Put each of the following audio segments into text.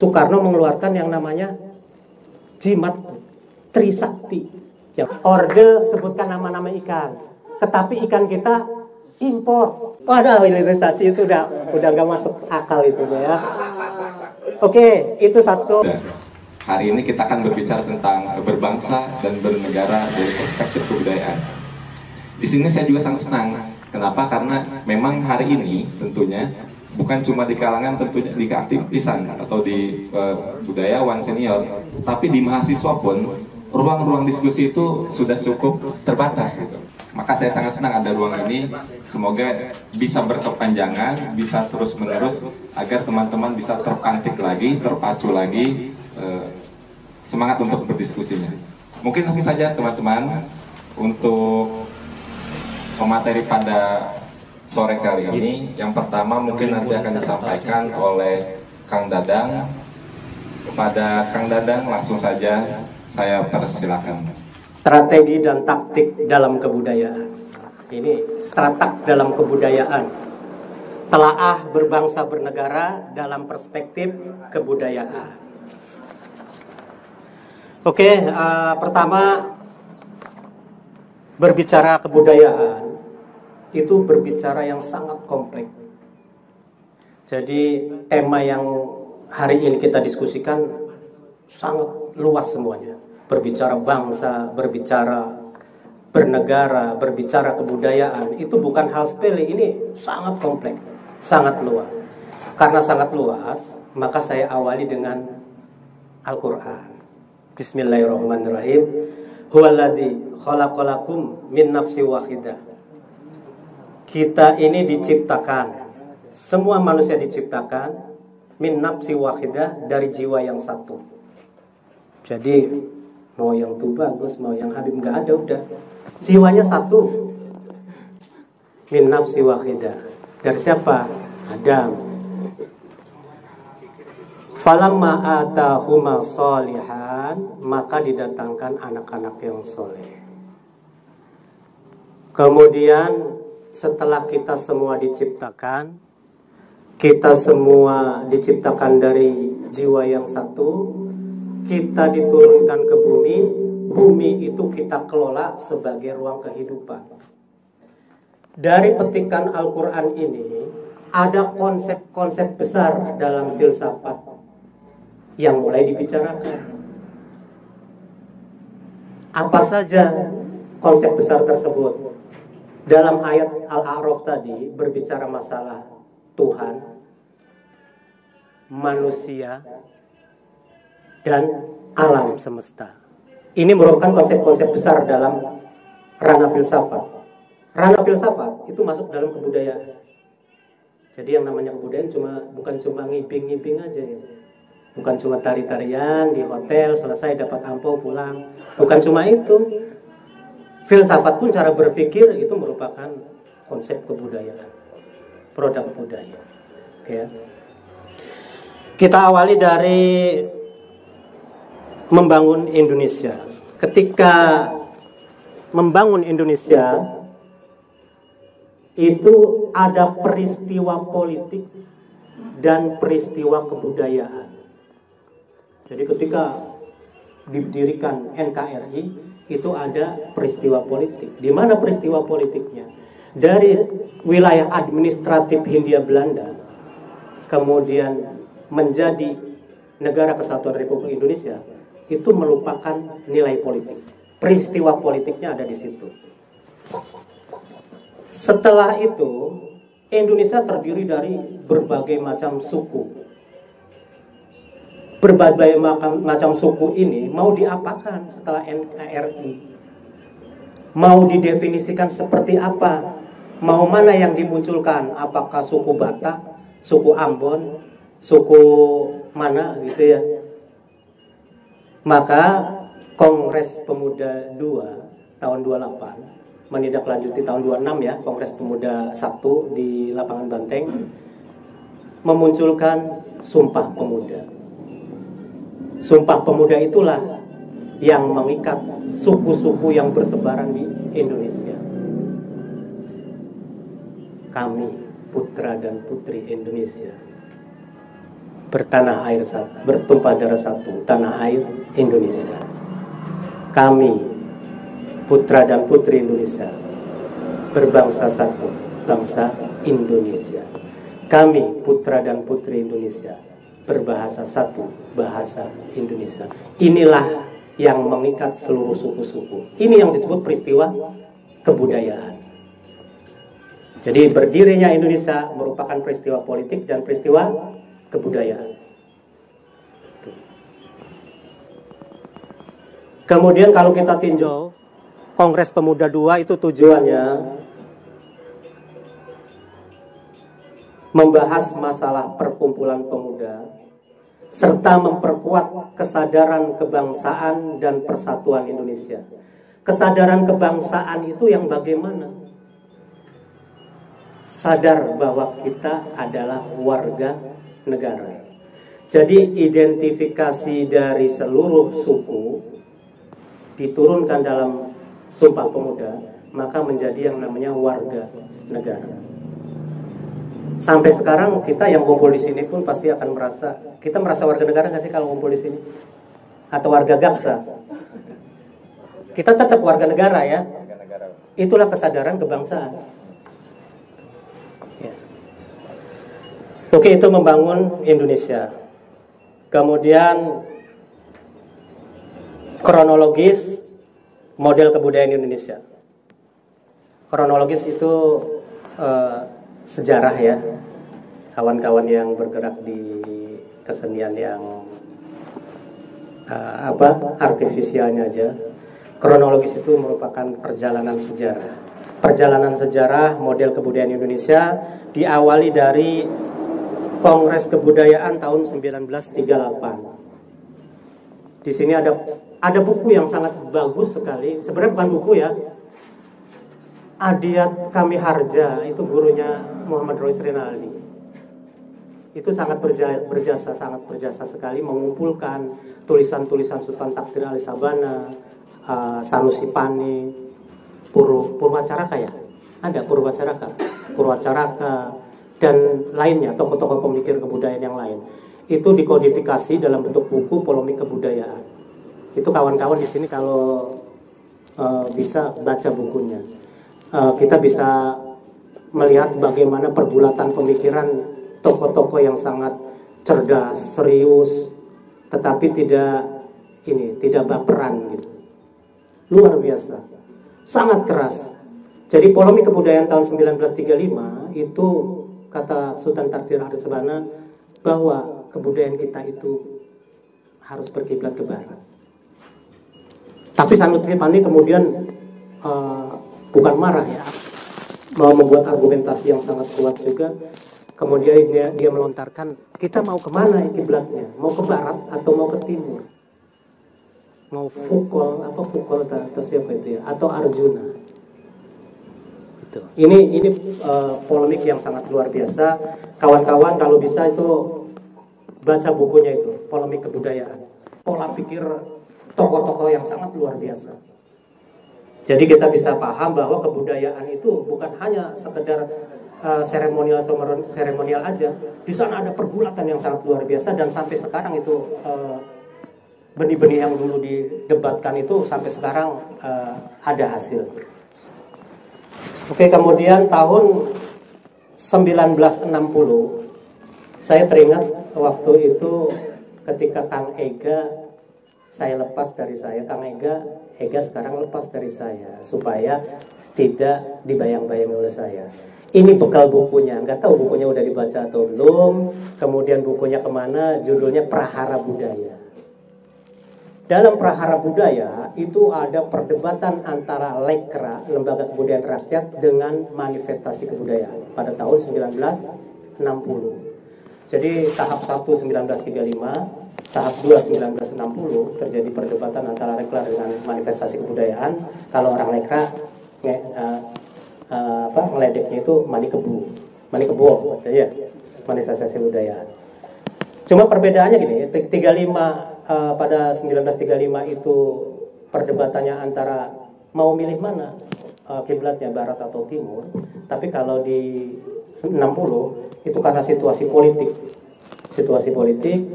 Soekarno mengeluarkan yang namanya jimat Trisakti. Yang orde sebutkan nama-nama ikan, tetapi ikan kita impor. Waduh, hilirisasi itu udah nggak masuk akal itu ya. Oke, itu satu. Hari ini kita akan berbicara tentang berbangsa dan bernegara dari perspektif kebudayaan. Di sini saya juga sangat senang. Kenapa? Karena memang hari ini tentunya bukan cuma di kalangan tentunya di keaktivisan atau di budayawan senior, tapi di mahasiswa pun ruang-ruang diskusi itu sudah cukup terbatas gitu. Maka saya sangat senang ada ruang ini. Semoga bisa berkepanjangan, bisa terus-menerus agar teman-teman bisa terpantik lagi, terpacu lagi semangat untuk berdiskusinya. Mungkin langsung saja teman-teman untuk pemateri pada sore kali ini. Yang pertama mungkin nanti akan disampaikan oleh Kang Dadang. Kepada Kang Dadang langsung saja saya persilakan. Strategi dan taktik dalam kebudayaan. Ini stratak dalam kebudayaan. Telaah berbangsa bernegara dalam perspektif kebudayaan. Oke, pertama berbicara kebudayaan itu berbicara yang sangat kompleks. Jadi tema yang hari ini kita diskusikan sangat luas semuanya. Berbicara bangsa, berbicara bernegara, berbicara kebudayaan, itu bukan hal sepele, ini sangat kompleks, sangat luas. Karena sangat luas, maka saya awali dengan Al-Quran. Bismillahirrahmanirrahim. Huwaladzi khalaqalakum min nafsi wahidah. Kita ini diciptakan, semua manusia diciptakan min nafsi wahidah, dari jiwa yang satu. Jadi mau yang tuh bagus, mau yang habib, nggak ada, udah jiwanya satu. Min nafsi wahidah. Dari siapa? Adam. Falamma atahuma sholihan, maka didatangkan anak-anak yang soleh. Kemudian setelah kita semua diciptakan, kita semua diciptakan dari jiwa yang satu, kita diturunkan ke bumi. Bumi itu kita kelola sebagai ruang kehidupan. Dari petikan Al-Quran ini ada konsep-konsep besar dalam filsafat yang mulai dibicarakan. Apa saja konsep besar tersebut? Dalam ayat Al-A'raf tadi berbicara masalah Tuhan, manusia, dan alam semesta. Ini merupakan konsep-konsep besar dalam ranah filsafat. Ranah filsafat itu masuk dalam kebudayaan. Jadi yang namanya kebudayaan bukan cuma ngiping-ngiping aja ya. Bukan cuma tari-tarian di hotel, selesai dapat ampau pulang. Bukan cuma itu. Filsafat pun cara berpikir itu merupakan konsep kebudayaan, produk budaya. Oke. Kita awali dari membangun Indonesia. Ketika membangun Indonesia itu ada peristiwa politik dan peristiwa kebudayaan. Jadi ketika didirikan NKRI itu ada peristiwa politik. Di mana peristiwa politiknya? Dari wilayah administratif Hindia Belanda kemudian menjadi Negara Kesatuan Republik Indonesia, itu merupakan nilai politik. Peristiwa politiknya ada di situ. Setelah itu, Indonesia terdiri dari berbagai macam suku. Berbagai macam suku ini mau diapakan setelah NKRI? Mau didefinisikan seperti apa? Mau mana yang dimunculkan? Apakah suku Batak, suku Ambon, suku mana gitu ya? Maka Kongres Pemuda 2 tahun 28 menindaklanjuti tahun 26 ya, Kongres Pemuda 1 di Lapangan Banteng memunculkan Sumpah Pemuda. Sumpah Pemuda itulah yang mengikat suku-suku yang bertebaran di Indonesia. Kami, putra dan putri Indonesia. bertanah air satu, bertumpah darah satu, tanah air Indonesia. Kami, putra dan putri Indonesia, berbangsa satu, bangsa Indonesia. Kami, putra dan putri Indonesia, berbahasa satu, bahasa Indonesia. Inilah yang mengikat seluruh suku-suku. Ini yang disebut peristiwa kebudayaan. Jadi berdirinya Indonesia merupakan peristiwa politik dan peristiwa kebudayaan. Kemudian kalau kita tinjau Kongres Pemuda II itu tujuannya membahas masalah perkumpulan pemuda serta memperkuat kesadaran kebangsaan dan persatuan Indonesia. Kesadaran kebangsaan itu yang bagaimana? Sadar bahwa kita adalah warga negara. Jadi identifikasi dari seluruh suku diturunkan dalam Sumpah Pemuda, maka menjadi yang namanya warga negara. Sampai sekarang kita yang kumpul di sini pun pasti akan merasa, kita merasa warga negara nggak sih kalau kumpul di sini? Atau warga Gaksa? Kita tetap warga negara ya. Itulah kesadaran kebangsaan. Ya. Oke, itu membangun Indonesia. Kemudian kronologis model kebudayaan Indonesia. Kronologis itu sejarah ya, kawan-kawan yang bergerak di kesenian yang artifisialnya aja. Kronologis itu merupakan perjalanan sejarah. Perjalanan sejarah model kebudayaan Indonesia diawali dari Kongres Kebudayaan tahun 1938. Di sini ada buku yang sangat bagus sekali. Sebenarnya bukan buku ya. Adiat Kami Harja itu gurunya Muhammad Rois Rinaldi. Itu sangat berjasa sekali mengumpulkan tulisan-tulisan Sultan Takdir Ali Sabana, Sanusi Pani, Purwacaraka ya? Ada Purwacaraka dan lainnya, tokoh-tokoh pemikir kebudayaan yang lain. Itu dikodifikasi dalam bentuk buku Polemik Kebudayaan. Itu kawan-kawan di sini kalau bisa baca bukunya. Kita bisa melihat bagaimana perbulatan pemikiran tokoh-tokoh yang sangat cerdas, serius, tetapi tidak baperan gitu. Luar biasa, sangat keras. Jadi Polemik Kebudayaan tahun 1935 itu kata Sultan Takdir Ali Sabana bahwa kebudayaan kita itu harus berkiblat ke barat. Tapi Sanusi Pani kemudian bukan marah ya, mau membuat argumentasi yang sangat kuat juga. Kemudian dia melontarkan, kita mau kemana kiblatnya? Mau ke barat atau mau ke timur? Mau Foucault atau siapa itu ya? Atau Arjuna? Gitu. Ini polemik yang sangat luar biasa. Kawan-kawan kalau bisa itu baca bukunya itu, Polemik Kebudayaan. Pola pikir tokoh-tokoh yang sangat luar biasa. Jadi kita bisa paham bahwa kebudayaan itu bukan hanya sekedar seremonial aja. Di sana ada pergulatan yang sangat luar biasa dan sampai sekarang itu benih-benih yang dulu didebatkan itu sampai sekarang ada hasil. Oke, kemudian tahun 1960 saya teringat waktu itu ketika Kang Ega saya lepas dari saya, Kang Ega sekarang lepas dari saya supaya tidak dibayang-bayang oleh saya. Ini bekal bukunya, nggak tahu bukunya udah dibaca atau belum. Kemudian bukunya kemana? Judulnya Prahara Budaya. Dalam Prahara Budaya itu ada perdebatan antara Lekra, Lembaga Kebudayaan Rakyat, dengan Manifestasi Kebudayaan pada tahun 1960. Jadi tahap 1 1935. Tahap 2 1960 terjadi perdebatan antara Lekra dengan Manifestasi Kebudayaan. Kalau orang Lekra ngeledeknya itu Manikebu ya, Manifestasi Kebudayaan. Cuma perbedaannya gini, 35 pada 1935 itu perdebatannya antara mau milih mana kiblatnya barat atau timur. Tapi kalau di 60 itu karena situasi politik situasi politik,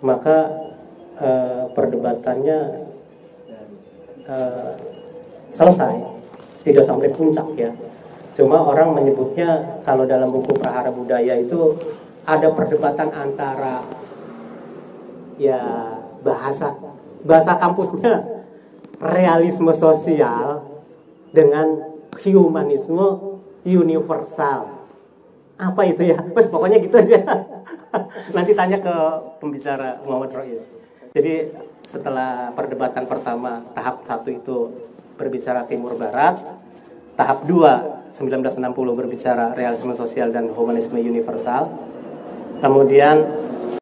maka perdebatannya selesai, tidak sampai puncak ya. Cuma orang menyebutnya kalau dalam buku Prahara Budaya itu ada perdebatan antara ya bahasa kampusnya realisme sosial dengan humanisme universal. Apa itu ya? Bos pokoknya gitu aja. Nanti tanya ke pembicara Muhammad Rois. Jadi setelah perdebatan pertama tahap 1 itu berbicara Timur Barat, tahap 2 1960 berbicara realisme sosial dan humanisme universal. Kemudian